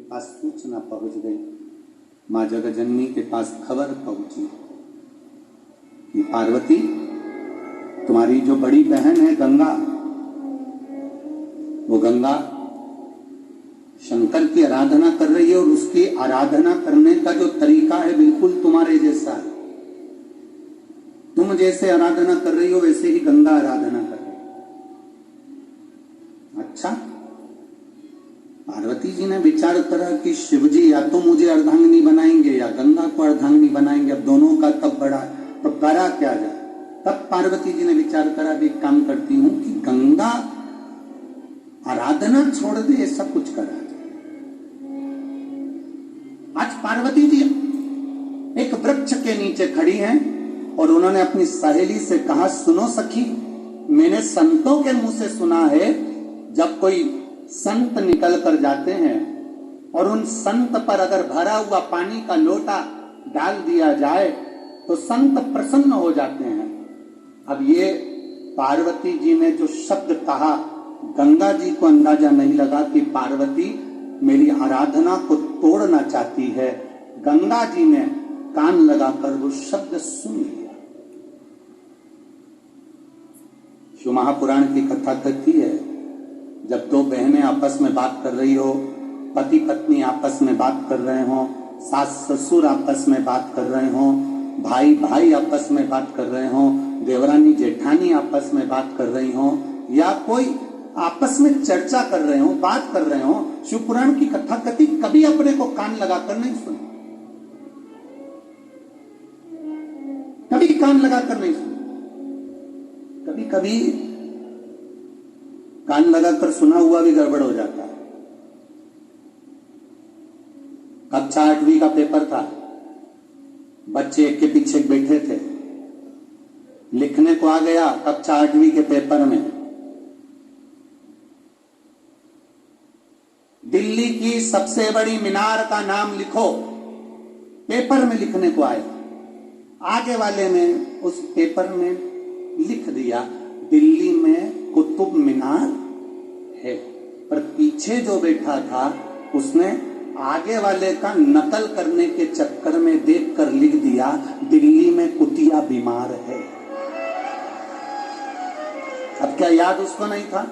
पास सूचना पहुंच गई, माँ जगजननी के पास खबर पहुंची कि पार्वती, तुम्हारी जो बड़ी बहन है गंगा, वो गंगा शंकर की आराधना कर रही है और उसकी आराधना करने का जो तरीका है बिल्कुल तुम्हारे जैसा है। तुम जैसे आराधना कर रही हो वैसे ही गंगा आराधना कर रही है। अच्छा, पार्वती जी ने विचार करा कि शिव जी या तो मुझे अर्धांगिनी बनाएंगे या गंगा को अर्धांगिनी बनाएंगे, अब दोनों का तब बड़ा, तो करा क्या जाए। तब पार्वती जी ने विचार करा भी एक काम करती हूं कि गंगा आराधना छोड़ दे, ऐसा कुछ करा जाए। आज पार्वती जी एक वृक्ष के नीचे खड़ी हैं और उन्होंने अपनी सहेली से कहा, सुनो सखी, मैंने संतों के मुंह से सुना है जब कोई संत निकल कर जाते हैं और उन संत पर अगर भरा हुआ पानी का लोटा डाल दिया जाए तो संत प्रसन्न हो जाते हैं। अब ये पार्वती जी ने जो शब्द कहा, गंगा जी को अंदाजा नहीं लगा कि पार्वती मेरी आराधना को तोड़ना चाहती है। गंगा जी ने कान लगाकर वो शब्द सुन लिया। शिव महापुराण की कथा कहती है, जब दो बहनें आपस में बात कर रही हो, पति पत्नी आपस में बात कर रहे हो, सास ससुर आपस में बात कर रहे हो, भाई भाई आपस में बात कर रहे हो, देवरानी जेठानी आपस में बात कर रही हो, या कोई आपस में चर्चा कर रहे हो, बात कर रहे हो, शिव पुराण की कथा कथी कभी अपने को कान लगाकर नहीं सुनी, कभी कान लगाकर नहीं सुनी। कभी कभी कान लगाकर सुना हुआ भी गड़बड़ हो जाता है। कक्षा 8वीं का पेपर था, बच्चे एक के पीछे बैठे थे, लिखने को आ गया कक्षा 8वीं के पेपर में, दिल्ली की सबसे बड़ी मीनार का नाम लिखो, पेपर में लिखने को आए। आगे वाले ने उस पेपर में लिख दिया दिल्ली में कुतुब मीनार है, पर पीछे जो बैठा था उसने आगे वाले का नकल करने के चक्कर में देखकर लिख दिया दिल्ली में कुतिया बीमार है। अब क्या याद उसको नहीं था?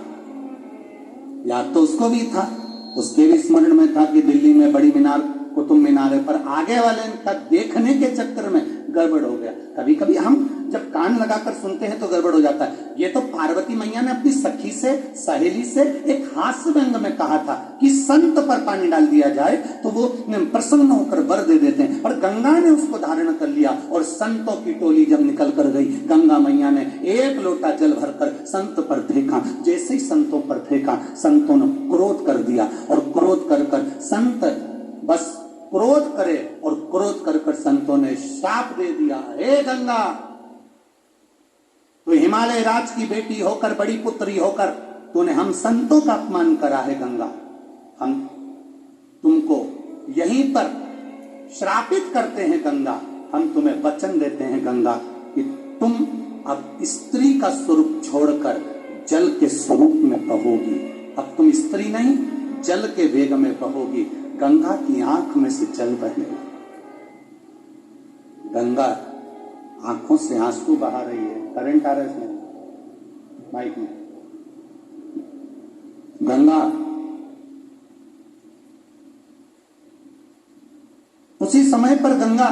याद तो उसको भी था, उसके भी स्मरण में था कि दिल्ली में बड़ी मीनार कुतुब मीनार है, पर आगे वाले का देखने के चक्कर में गड़बड़ हो गया। कभी कभी हम जब कान लगाकर सुनते हैं तो गड़बड़ हो जाता है। ये तो पार्वती मैया ने अपनी सखी से, सहेली से एक हास्य व्यंग में कहा था कि संत पर पानी डाल दिया जाए तो वो प्रसन्न होकर वर दे देते हैं, और गंगा ने उसको धारण कर लिया और संतों की टोली जब निकल कर गई, गंगा मैया ने एक लोटा जल भरकर संत पर फेंका। जैसे ही संतों पर फेंका, संतों ने क्रोध कर दिया, और क्रोध कर कर संत बस क्रोध करे, और क्रोध कर कर संतों ने शाप दे दिया, हे गंगा, तो हिमालय राज की बेटी होकर, बड़ी पुत्री होकर तूने हम संतों का अपमान करा है गंगा। हम तुमको यहीं पर श्रापित करते हैं गंगा, हम तुम्हें वचन देते हैं गंगा कि तुम अब स्त्री का स्वरूप छोड़कर जल के स्वरूप में बहोगी। अब तुम स्त्री नहीं, जल के वेग में बहोगी। गंगा की आंख में से जल बहेगा। गंगा आंखों से आंसू बहा रही है। करंट आ रहा है इसमें माइक में। गंगा उसी समय पर गंगा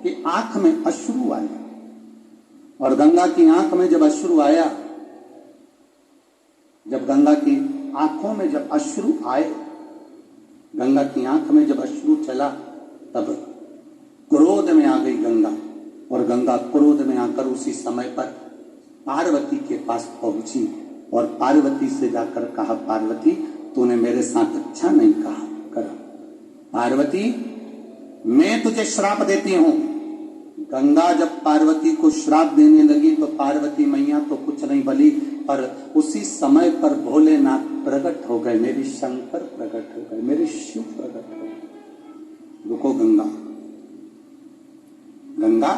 की आंख में अश्रु आए, और गंगा की आंख में जब अश्रु आया, जब गंगा की आंखों में जब अश्रु आए, गंगा की आंख में जब अश्रु चला, तब क्रोध में आ गई गंगा, और गंगा क्रोध में आकर उसी समय पर पार्वती के पास पहुंची और पार्वती से जाकर कहा, पार्वती तूने मेरे साथ अच्छा नहीं कहा करा, पार्वती मैं तुझे श्राप देती हूं। गंगा जब पार्वती को श्राप देने लगी तो पार्वती मैया तो कुछ नहीं बोली, पर उसी समय पर भोलेनाथ प्रकट हो गए, मेरी शंकर प्रकट हो गए, मेरे शिव प्रकट हो गए। रुको गंगा, गंगा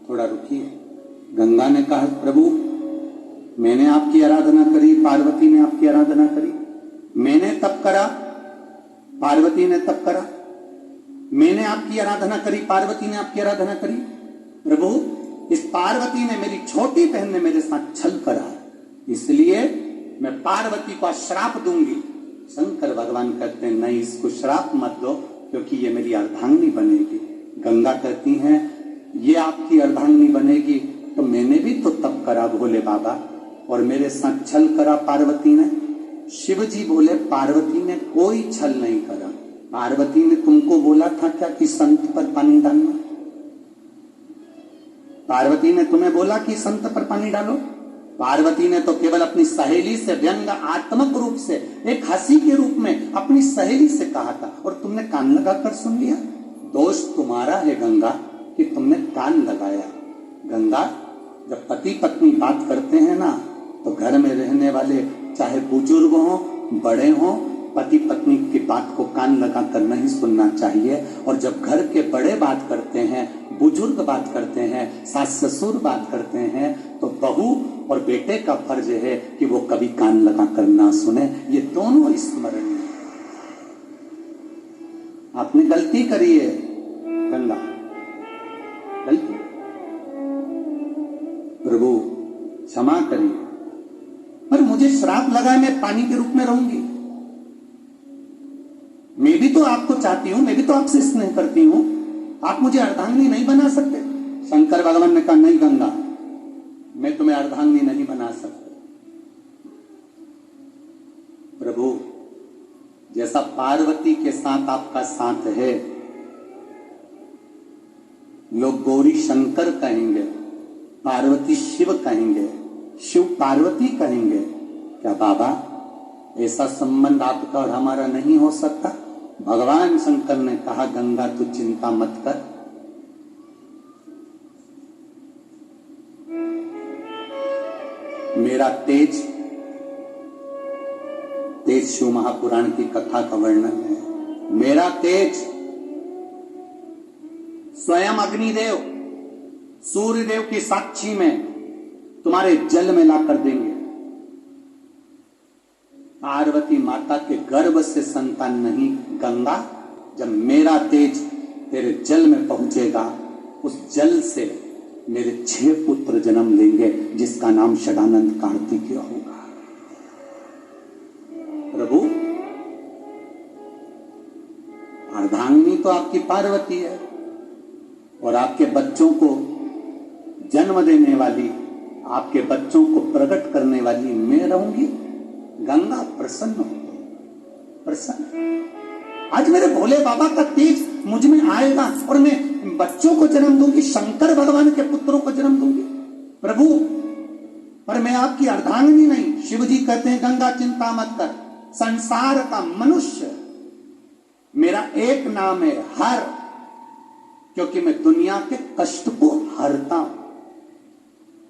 थोड़ा रुकिए। गंगा ने कहा, प्रभु मैंने आपकी आराधना करी, पार्वती ने आपकी आराधना करी, मैंने तप करा पार्वती ने तप करा, मैंने आपकी आराधना करी, पार्वती ने आपकी आराधना करी। प्रभु, इस पार्वती ने, मेरी छोटी बहन ने मेरे साथ छल करा, इसलिए मैं पार्वती को श्राप दूंगी। शंकर भगवान कहते हैं नहीं, इसको श्राप मत दो, क्योंकि ये मेरी अर्धांगिनी बनेगी। गंगा कहती हैं ये आपकी अर्धांगिनी बनेगी, तो मैंने भी तो तप करा भोले बाबा, और मेरे साथ छल करा पार्वती ने। शिव जी बोले पार्वती ने कोई छल नहीं करा। पार्वती ने तुमको बोला था क्या कि संत पर पानी डालना? पार्वती ने तुम्हें बोला कि संत पर पानी डालो? पार्वती ने तो केवल अपनी सहेली से व्यंग्यात्मक रूप से, एक हंसी के रूप में अपनी सहेली से कहा था, और तुमने कान लगाकर सुन लिया। दोष तुम्हारा है गंगा कि तुमने कान लगाया। गंगा, जब पति पत्नी बात करते हैं ना, तो घर में रहने वाले चाहे बुजुर्ग हो, बड़े हो, पति पत्नी की बात को कान लगाकर नहीं सुनना चाहिए। और जब घर के बड़े बात करते हैं, बुजुर्ग बात करते हैं, सास ससुर बात करते हैं, तो बहू और बेटे का फर्ज है कि वो कभी कान लगाकर ना सुने। ये दोनों स्मरणीय। आपने गलती करी है गंगा, गलती, प्रभु क्षमा करिए, पर मुझे श्राप लगा है, मैं पानी के रूप में रहूंगी। मैं भी तो आपको चाहती हूं, मैं भी तो आपसे स्नेह करती हूं, आप मुझे अर्धांगिनी नहीं बना सकते? शंकर भगवान ने कहा नहीं गंगा, मैं तुम्हें अर्धांगिनी नहीं बना सकता। प्रभु, जैसा पार्वती के साथ आपका साथ है, लोग गौरी शंकर कहेंगे, पार्वती शिव कहेंगे, शिव पार्वती कहेंगे, क्या बाबा ऐसा संबंध आपका और हमारा नहीं हो सकता? भगवान शंकर ने कहा गंगा तू चिंता मत कर, मेरा तेज शिव महापुराण की कथा का वर्णन है। मेरा तेज स्वयं अग्निदेव सूर्यदेव की साक्षी में तुम्हारे जल में ला कर देंगे। पार्वती माता के गर्भ से संतान नहीं गंगा, जब मेरा तेज तेरे जल में पहुंचेगा, उस जल से मेरे 6 पुत्र जन्म लेंगे, जिसका नाम षडानंद कार्तिकेय होगा। प्रभु, अर्धांगिनी तो आपकी पार्वती है, और आपके बच्चों को जन्म देने वाली, आपके बच्चों को प्रकट करने वाली मैं रहूंगी। गंगा प्रसन्न हो, प्रसन्न। आज मेरे भोले बाबा का तेज मुझ में आएगा और मैं बच्चों को जन्म दूंगी, शंकर भगवान के पुत्रों को जन्म दूंगी। प्रभु, पर मैं आपकी अर्धांगिनी नहीं। शिव जी कहते हैं गंगा चिंता मत कर, संसार का मनुष्य मेरा एक नाम है हर, क्योंकि मैं दुनिया के कष्ट को हरता हूं।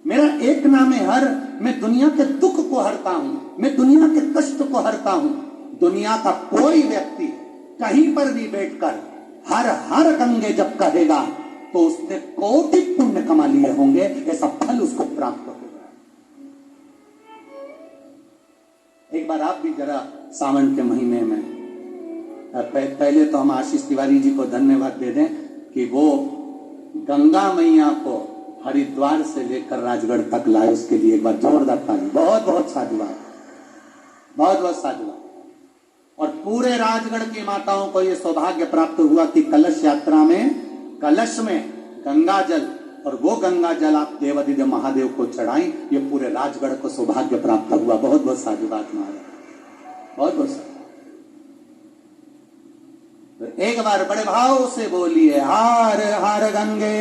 मेरा एक नाम है हर, मैं दुनिया के दुख को हरता हूं, मैं दुनिया के कष्ट को हरता हूं। दुनिया का कोई व्यक्ति कहीं पर भी बैठकर हर हर गंगे जब कहेगा, तो उसने कोटि पुण्य कमा लिए होंगे, ऐसा फल उसको प्राप्त होगा। एक बार आप भी जरा सावन के महीने में, पहले तो हम आशीष तिवारी जी को धन्यवाद दे दें कि वो गंगा मैया को हरिद्वार से लेकर राजगढ़ तक लाए, उसके लिए एक बार जोरदार ताली। बहुत बहुत साधुवाद, बहुत बहुत साधुवाद। और पूरे राजगढ़ की माताओं को यह सौभाग्य प्राप्त हुआ कि कलश यात्रा में, कलश में गंगा जल, और वो गंगा जल आप देवादिदेव महादेव को चढ़ाई। ये पूरे राजगढ़ को सौभाग्य प्राप्त हुआ। बहुत बहुत साधुवाद महाराज, बहुत बहुत साधुवाद। तो एक बार बड़े भाव से बोलिए हार हार गंगे।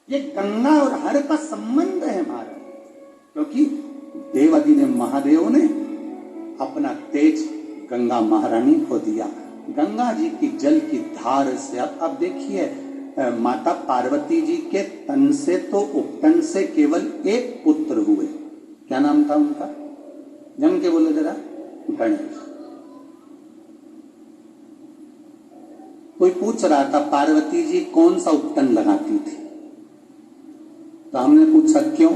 ये गंगा और हर का संबंध है हमारा, क्योंकि देवादिदेव महादेव ने अपना तेज गंगा महारानी को दिया। गंगा जी की जल की धार से अब देखिए, माता पार्वती जी के तन से तो उपटन से केवल एक पुत्र हुए। क्या नाम था उनका? जम के बोले जरा। गणेश। कोई पूछ रहा था पार्वती जी कौन सा उपटन लगाती थी, तो हमने पूछा क्यों?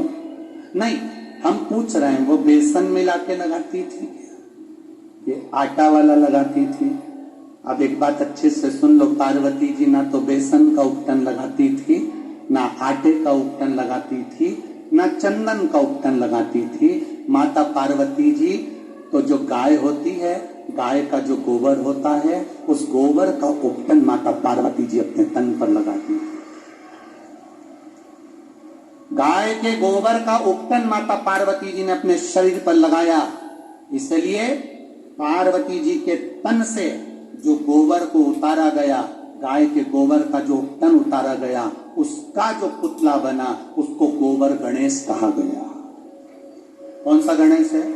नहीं, हम पूछ रहे हैं वो बेसन मिला के लगाती थी ये आटा वाला लगाती थी। अब एक बात अच्छे से सुन लो, पार्वती जी ना तो बेसन का उपटन लगाती थी, ना आटे का उपटन लगाती थी, ना चंदन का उपटन लगाती थी। माता पार्वती जी तो जो गाय होती है, गाय का जो गोबर होता है, उस गोबर का उपटन माता पार्वती जी अपने तन पर लगाती है। गाय के गोबर का उपटन माता पार्वती जी ने अपने शरीर पर लगाया। इसलिए पार्वती जी के तन से जो गोबर को उतारा गया, गाय के गोबर का जो उपटन उतारा गया, उसका जो पुतला बना, उसको गोबर गणेश कहा गया। कौन सा गणेश है?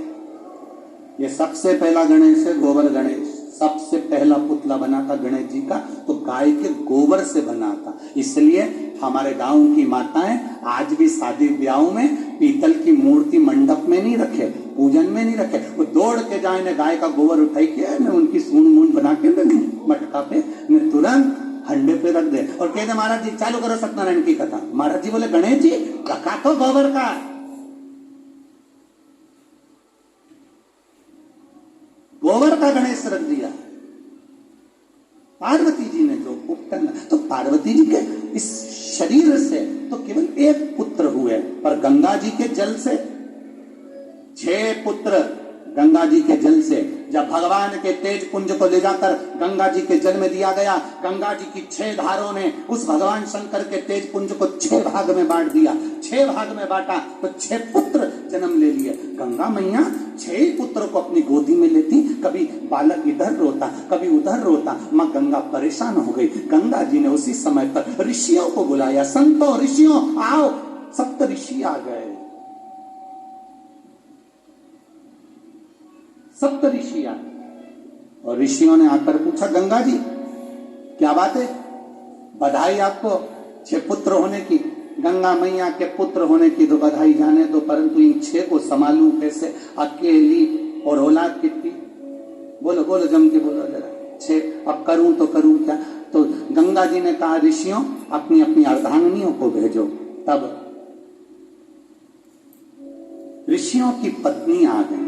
ये सबसे पहला गणेश है, गोबर गणेश। सबसे पहला पुतला बना था गणेश जी का, तो गाय के गोबर से बना था। इसलिए हमारे गांव की माताएं आज भी शादी ब्याहों में पीतल की मूर्ति मंडप में नहीं रखे, पूजन में नहीं रखे, वो दौड़ के जाए ने गाय का गोबर उठाई के ने उनकी सूंड मूंड बना के मटका पे ने तुरंत हंडे पे रख दे और कहते महाराज जी चालू करो सत्यनारायण की कथा। महाराज जी बोले गणेश जी रखा तो गोबर का, गोबर का गणेश रख दिया। पार्वती जी ने जो उपटन, तो पार्वती जी के इस शरीर से तो केवल एक पुत्र हुए, पर गंगा जी के जल से 6 पुत्र। गंगा जी के जल से जब भगवान के तेज पुंज को ले जाकर गंगा जी के जल में दिया गया, गंगा जी की 6 धारों ने उस भगवान शंकर के तेज पुंज को 6 भाग में बांट दिया। 6 भाग में बांटा तो 6 पुत्र जन्म ले लिए। गंगा मैया 6 पुत्र को अपनी गोदी में लेती, कभी बालक इधर रोता, कभी उधर रोता। माँ गंगा परेशान हो गई। गंगा जी ने उसी समय पर ऋषियों को बुलाया, संतों ऋषियों आओ। 7 ऋषि आ गए, 7 ऋषि आए और ऋषियों ने आकर पूछा गंगा जी क्या बात है, बधाई आपको 6 पुत्र होने की। गंगा मैया के पुत्र होने की तो बधाई जाने दो, परंतु इन 6 को संभालूं कैसे, अकेली, और औलाद कितनी? बोलो बोलो जम के बोलो जरा। 6, अब करूं तो करूं क्या? तो गंगा जी ने कहा ऋषियों अपनी अपनी अर्धांगिनियों को भेजो। तब ऋषियों की पत्नी आ गई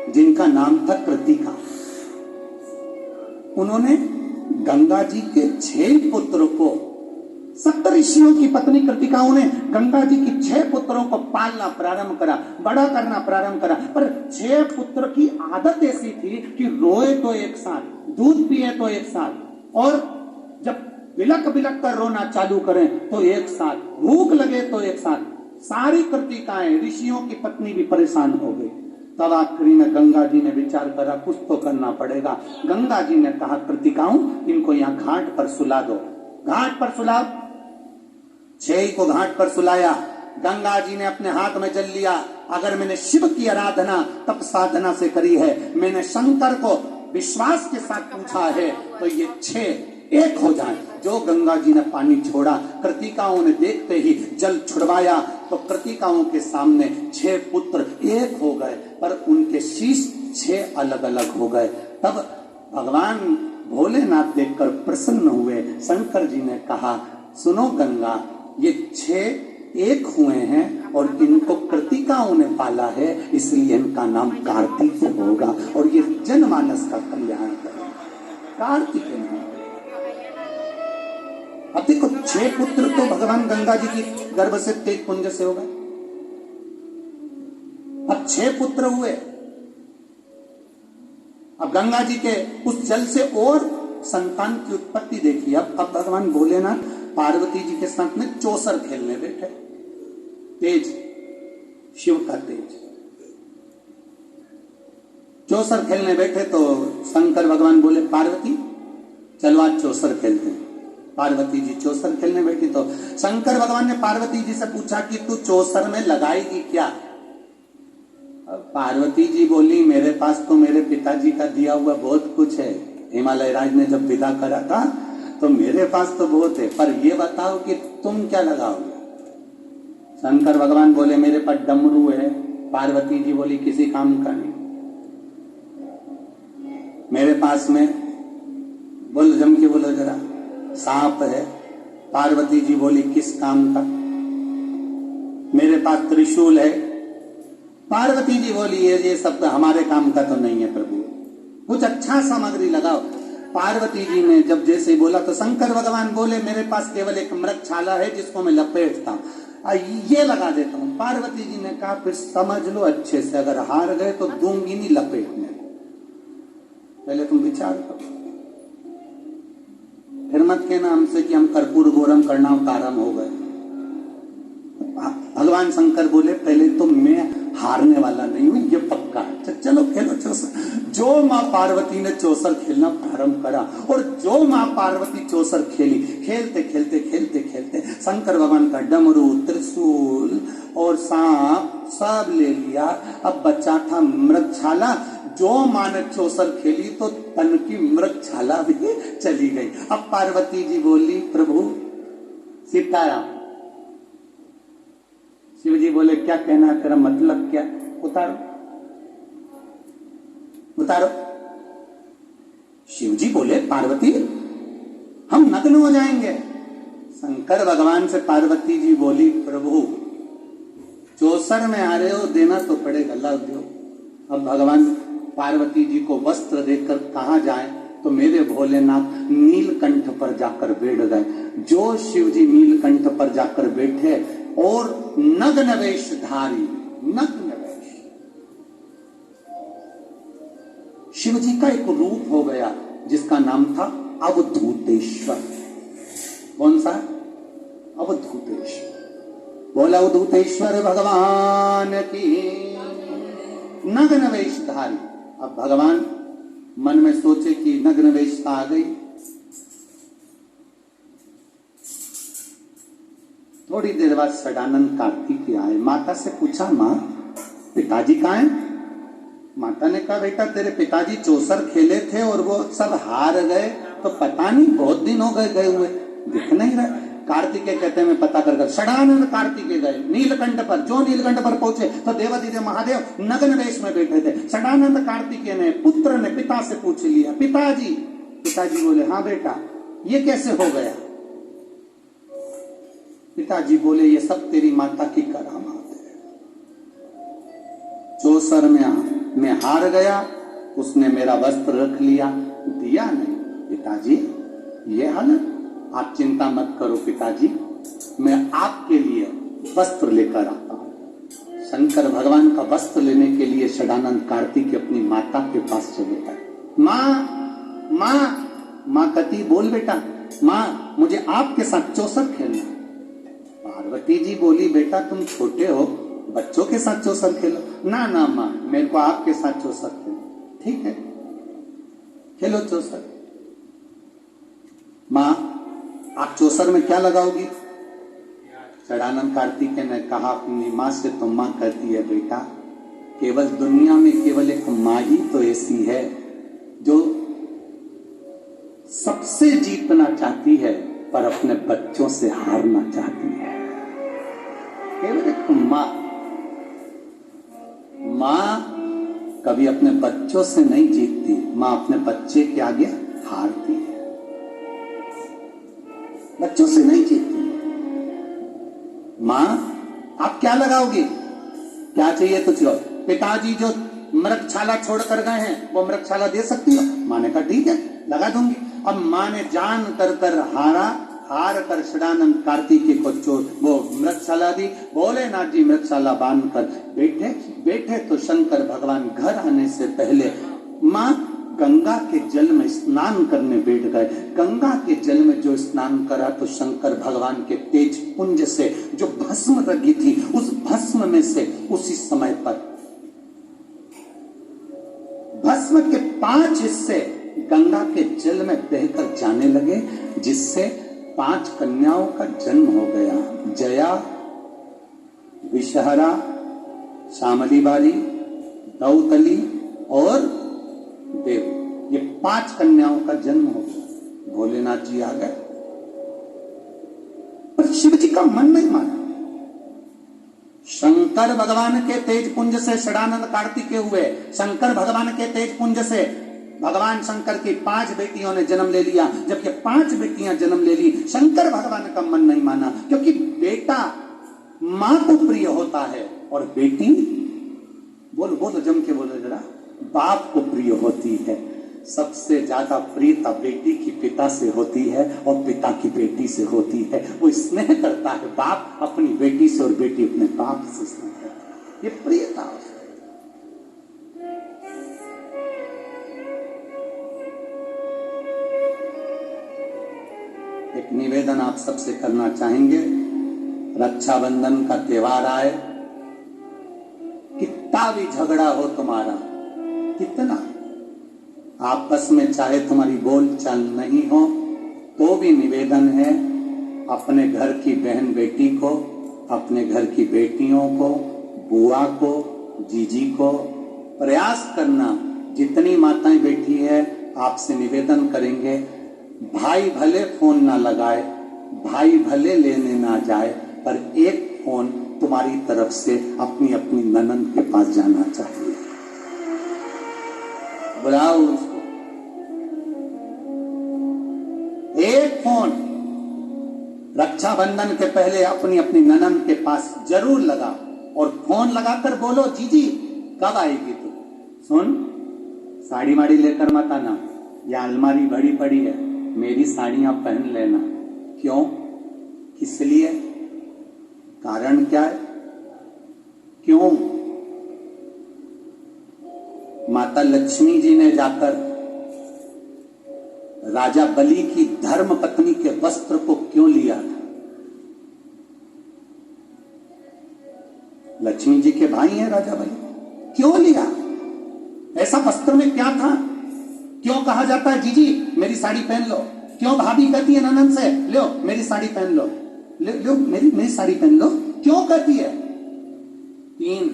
जिनका नाम था कृतिका। उन्होंने गंगा जी के 6 पुत्र को, 7 ऋषियों की पत्नी कृतिकाओं ने गंगा जी की 6 पुत्रों को पालना प्रारंभ करा, बड़ा करना प्रारंभ करा। पर 6 पुत्र की आदत ऐसी थी कि रोए तो एक साथ, दूध पिए तो एक साथ, और जब बिलक बिलक कर रोना चालू करें तो एक साथ, भूख लगे तो एक साथ। सारी कृतिकाएं, ऋषियों की पत्नी भी परेशान हो गई। तब आखिरी में गंगा जी ने विचार करा कुछ तो करना पड़ेगा। गंगा जी ने कहा कृतिकाओं इनको यहाँ घाट पर सुला दो, घाट पर सुलाओ। 6 को घाट पर सुलाया। गंगा जी ने अपने हाथ में जल लिया। अगर मैंने शिव की आराधना तप साधना से करी है, मैंने शंकर को विश्वास के साथ पूछा है, तो ये 6 एक हो जाए। जो गंगा जी ने पानी छोड़ा, कृतिकाओं ने देखते ही जल छुड़वाया, तो कृतिकाओं के सामने 6 पुत्र एक हो गए, पर उनके शीश 6 अलग अलग हो गए। तब भगवान भोलेनाथ देखकर प्रसन्न हुए। शंकर जी ने कहा सुनो गंगा, ये 6 एक हुए हैं और इनको कृतिकाओं ने पाला है, इसलिए इनका नाम कार्तिक होगा और ये जनमानस का कल्याण करेगा। कार्तिक नाम। अब देखो 6 पुत्र तो भगवान गंगा जी की गर्भ से तेज पुंज से हो गए। अब 6 पुत्र हुए। अब गंगा जी के उस जल से और संतान की उत्पत्ति देखी। अब भगवान भोलेनाथ पार्वती जी के साथ में चौसर खेलने बैठे। तेज, शिव का तेज। चौसर खेलने बैठे तो शंकर भगवान बोले पार्वती चलो आज चौसर खेलते हैं। पार्वती जी चौसर खेलने बैठी तो शंकर भगवान ने पार्वती जी से पूछा कि तू चौसर में लगाएगी क्या? पार्वती जी बोली मेरे पास तो मेरे पिताजी का दिया हुआ बहुत कुछ है। हिमालय राज ने जब विदा करा था तो मेरे पास तो बहुत है, पर ये बताओ कि तुम क्या लगाओगे? शंकर भगवान बोले मेरे पास डमरू है। पार्वती जी बोली किसी काम का नहीं। मेरे पास में बोल जम के बोलो जरा, सांप है। पार्वती जी बोली किस काम का? मेरे पास त्रिशूल है। पार्वती जी बोली ये सब तो हमारे काम का तो नहीं है प्रभु। कुछ अच्छा सामग्री लगाओ। पार्वती जी ने जब जैसे बोला तो शंकर भगवान बोले मेरे पास केवल एक मृगछाला है जिसको मैं लपेटता हूँ, ये लगा देता हूँ। पार्वती जी ने कहा फिर समझ लो अच्छे से, अगर हार गए तो दूंगी नहीं लपेटने, पहले तुम विचार करो। फिर मत कहना हमसे कि हम कर्पूर गौरम कर्णावतारम हो गए। भगवान शंकर बोले पहले तो मैं हारने वाला नहीं हूं, ये पक्का है। चलो खेलो चौसर। जो माँ पार्वती ने चौसर खेलना प्रारंभ करा और जो माँ पार्वती चौसर खेली, खेलते खेलते खेलते खेलते शंकर भगवान का डमरू, त्रिशूल और सांप सब ले लिया। अब बचा था मृगछाला। जो माँ ने चौसर खेली तो तन की मृगछाला भी चली गई। अब पार्वती जी बोली प्रभु सीताराम। शिव जी बोले क्या कहना है तेरा, मतलब क्या, उतारो उतारो। शिव जी बोले पार्वती हम नग्न हो जाएंगे। शंकर भगवान से पार्वती जी बोली प्रभु चौसर में आ रहे हो, देना तो पड़ेगा, लाओ दो। अब भगवान पार्वती जी को वस्त्र देकर कहा जाए तो मेरे भोलेनाथ नीलकंठ पर जाकर बैठ गए। जो शिव जी नीलकंठ पर जाकर बैठे और नग्न वेशधारी, नग्न वेश, शिव जी का एक रूप हो गया जिसका नाम था अवधूतेश्वर। कौन सा? अवधूतेश्वर। बोला अवधूतेश्वर भगवान की, नग्न वेशधारी। अब भगवान मन में सोचे कि नग्न वेशता आ गई। थोड़ी देर बाद सदानंद कार्तिक आए। माता से पूछा माँ पिताजी कहाँ हैं? माता ने कहा बेटा तेरे पिताजी चौसर खेले थे और वो सब हार गए, तो पता नहीं बहुत दिन हो गए गए हुए, दिख नहीं रहे। कार्तिकेय कहते हैं मैं पता कर सदानंद कार्तिकेय गए नीलकंठ पर। जो नीलकंठ पर पहुंचे तो देवादिदेव महादेव नग्न वेश में बैठे थे। सदानंद कार्तिकेय ने पुत्र ने पिता से पूछ लिया पिताजी। पिताजी बोले हाँ बेटा ये कैसे हो गया? पिताजी बोले ये सब तेरी माता की करामात है। चौसर में मैं हार गया, उसने मेरा वस्त्र रख लिया, दिया नहीं। पिताजी ये हालत, आप चिंता मत करो पिताजी, मैं आपके लिए वस्त्र लेकर आता हूं। शंकर भगवान का वस्त्र लेने के लिए सदानंद कार्तिक अपनी माता के पास चले गए। माँ माँ माँ कती बोल बेटा, माँ मुझे आपके साथ चौसर खेलना। पार्वती जी बोली बेटा तुम छोटे हो, बच्चों के साथ चौसर खेलो। ना ना माँ मेरे को आपके साथ चौसर खेलो। ठीक है खेलो चौसर। माँ आप चौसर में क्या लगाओगी? सदानंद कार्तिकेय ने कहा अपनी माँ से, तो माँ कहती है बेटा केवल दुनिया में केवल एक माँ ही तो ऐसी है जो सबसे जीतना चाहती है पर अपने बच्चों से हारना चाहती है। केवल एक माँ। माँ कभी अपने बच्चों से नहीं जीतती, माँ अपने बच्चे के आगे हारती है, बच्चों से नहीं जीतती। माँ आप क्या लगाओगी? क्या चाहिए तो चलो। पिताजी जो मृगछाला छोड़ कर गए हैं वो मृगछाला दे सकती हो? माँ ने कहा ठीक है लगा दूंगी। अब माँ ने जान कर हार कर सदानंद कार्तिकेय को वो मृगशाला दी। भोलेनाथ जी मृगशाला बांध कर बैठे तो शंकर भगवान घर आने से पहले माँ गंगा के जल में स्नान करने बैठ गए। गंगा के जल में जो स्नान करा तो शंकर भगवान के तेज पुंज से जो भस्म लगी थी उस भस्म में से उसी समय पर भस्म के 5 हिस्से गंगा के जल में बहकर जाने लगे, जिससे 5 कन्याओं का जन्म हो गया। जया, विषहरा, श्यामली बारी, दौतली और देव, ये 5 कन्याओं का जन्म हो गया। भोलेनाथ जी आ गए पर शिव जी का मन नहीं माना। शंकर भगवान के तेज पुंज से सदानंद कार्तिकेय हुए। शंकर भगवान के तेज पुंज से भगवान शंकर की 5 बेटियों ने जन्म ले लिया। जब ये 5 बेटियां जन्म ले ली, शंकर भगवान का मन नहीं माना, क्योंकि बेटा मां को प्रिय होता है और बेटी बोलो जम के बोलो जरा, बाप को प्रिय होती है। सबसे ज्यादा प्रीता बेटी की पिता से होती है और पिता की बेटी से होती है। वो स्नेह करता है बाप अपनी बेटी से और बेटी अपने बाप से स्नेह करती है। ये प्रियता है। एक निवेदन आप सबसे करना चाहेंगे, रक्षाबंधन का त्योहार आए, कितना भी झगड़ा हो तुम्हारा, कितना आपस में चाहे तुम्हारी बोल चाल नहीं हो, तो भी निवेदन है अपने घर की बहन बेटी को, अपने घर की बेटियों को, बुआ को, जीजी को प्रयास करना। जितनी माताएं बैठी है आपसे निवेदन करेंगे, भाई भले फोन ना लगाए, भाई भले लेने ना जाए, पर एक फोन तुम्हारी तरफ से अपनी अपनी ननद के पास जाना चाहिए। बुलाओ उसको, एक फोन रक्षाबंधन के पहले अपनी अपनी ननद के पास जरूर लगा और फोन लगाकर बोलो, जीजी कब आएगी तू? सुन, साड़ी माड़ी लेकर मत आना, या अलमारी भरी पड़ी है, मेरी साड़ियां पहन लेना। क्यों? किस लिए? कारण क्या है? क्यों? माता लक्ष्मी जी ने जाकर राजा बलि की धर्म पत्नी के वस्त्र को क्यों लिया था? लक्ष्मी जी के भाई हैं राजा बलि, क्यों लिया? ऐसा वस्त्र में क्या था? क्यों कहा जाता है जीजी मेरी साड़ी पहन लो? क्यों भाभी कहती है ननद से, लो मेरी साड़ी पहन लो, लो मेरी साड़ी पहन लो? क्यों कहती है? 3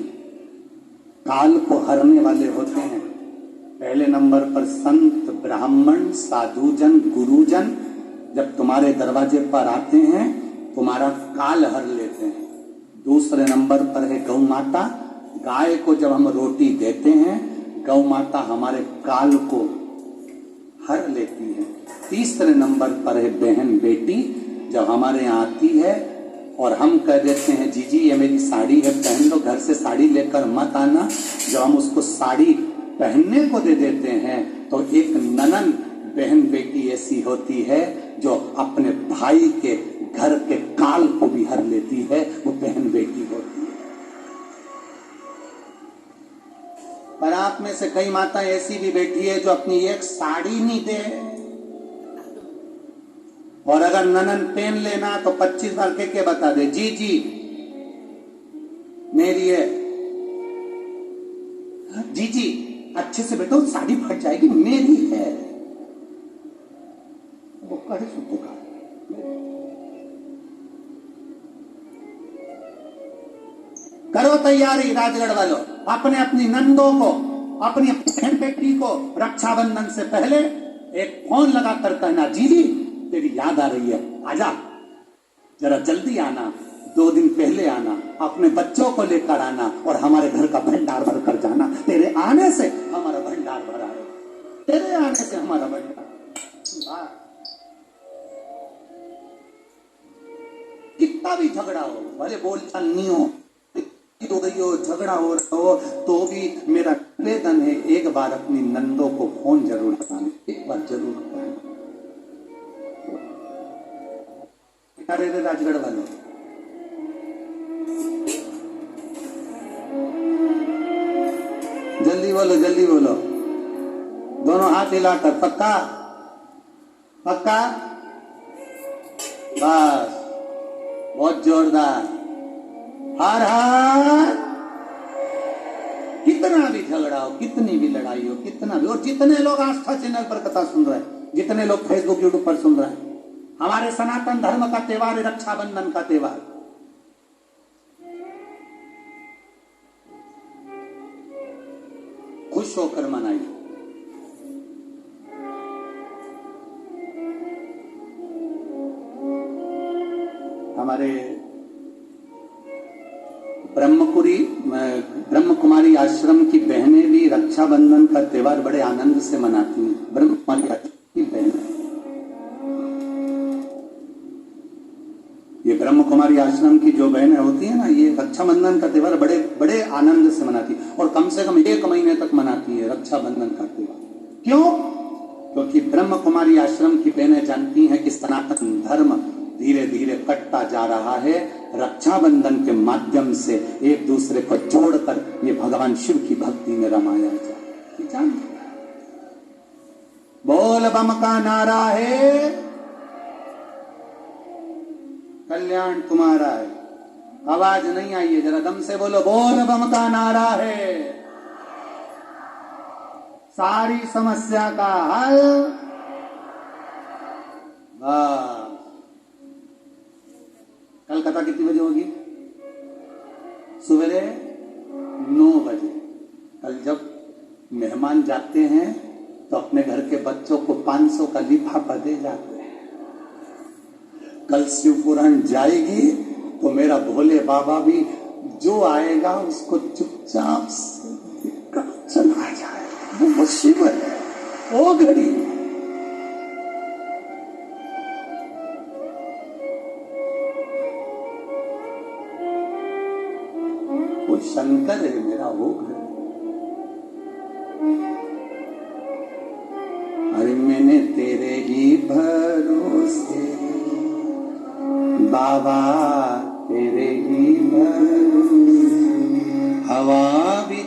काल को हरने वाले होते हैं। पहले नंबर पर संत, ब्राह्मण, साधुजन, गुरुजन जब तुम्हारे दरवाजे पर आते हैं तुम्हारा काल हर लेते हैं। दूसरे नंबर पर है गौ माता, गाय को जब हम रोटी देते हैं गौ माता हमारे काल को हर लेती है। तीसरे नंबर पर है बहन बेटी, जब हमारे यहाँ आती है और हम कह देते हैं जीजी ये मेरी साड़ी है पहन लो, घर से साड़ी लेकर मत आना, जब हम उसको साड़ी पहनने को दे देते हैं तो एक ननन बहन बेटी ऐसी होती है जो अपने भाई के घर के काल को भी हर लेती है, वो बहन बेटी होती है। पर आप में से कई माता ऐसी भी बैठी है जो अपनी एक साड़ी नहीं दे, और अगर ननन पहन लेना तो 25 बार के बता दे जी जी मेरी है, जी जी अच्छे से बैठो साड़ी फट जाएगी मेरी है। वो करे सुबह का करो तैयारी राजगढ़ वालों, अपने अपनी नंदों को, अपनी अपनी बेटी को रक्षाबंधन से पहले एक फोन लगाकर कहना जीजी तेरी याद आ रही है, आजा जरा जल्दी आना, 2 दिन पहले आना, अपने बच्चों को लेकर आना और हमारे घर का भंडार भर कर जाना। तेरे आने से हमारा भंडार भरा है, तेरे आने से हमारा भंडार। कितना भी झगड़ा हो, भले बोलचाल नहीं हो, हो गई हो, झगड़ा हो रहा हो, तो भी मेरा निवेदन है एक बार अपनी नंदों को फोन जरूर लगाना, एक बार जरूर करना। राजगढ़ वालों जल्दी बोलो, दोनों हाथ हिलाकर, पक्का पक्का, बस बहुत जोरदार, हर हर। कितना भी झगड़ा हो, कितनी भी लड़ाई हो, कितना भी, और जितने लोग आस्था चैनल पर कथा सुन रहे हैं, जितने लोग फेसबुक यूट्यूब पर सुन रहे हैं, हमारे सनातन धर्म का त्योहार है रक्षाबंधन का त्योहार। खुश होकर मनाइए। हमारे ब्रह्म कुमारी आश्रम की बहनें भी रक्षाबंधन का त्योहार बड़े आनंद से मनाती हैं। ब्रह्म कुमारी आश्रम की बहनें, ये ब्रह्म कुमारी आश्रम की जो बहनें होती है ना, ये रक्षाबंधन का त्योहार बड़े बड़े आनंद से मनाती है, और कम से कम 1 महीने तक मनाती है रक्षाबंधन का त्योहार। क्यों? क्योंकि ब्रह्म कुमारी आश्रम की बहनें जानती हैं कि सनातन धर्म धीरे धीरे कटता जा रहा है। रक्षाबंधन के माध्यम से एक दूसरे को जोड़कर ये भगवान शिव की भक्ति में रमाया जाए। बोल बम का नारा है, कल्याण तुम्हारा है। आवाज नहीं आई है, जरा दम से बोलो, बोल बम का नारा है, सारी समस्या का हल। कलकत्ता कितनी बजे होगी? सवेरे 9 बजे। कल जब मेहमान जाते हैं तो अपने घर के बच्चों को 500 का लिफाफा दे जाते हैं। कल शिव पुराण जाएगी तो मेरा भोले बाबा भी जो आएगा उसको चुपचाप से चला जाएगा। वो मुसीबत है, वो घड़ी। वो शंकर है मेरा, वो घर। अरे मैंने तेरे ही भरोसे बाबा, तेरे ही भरोसे हवा भी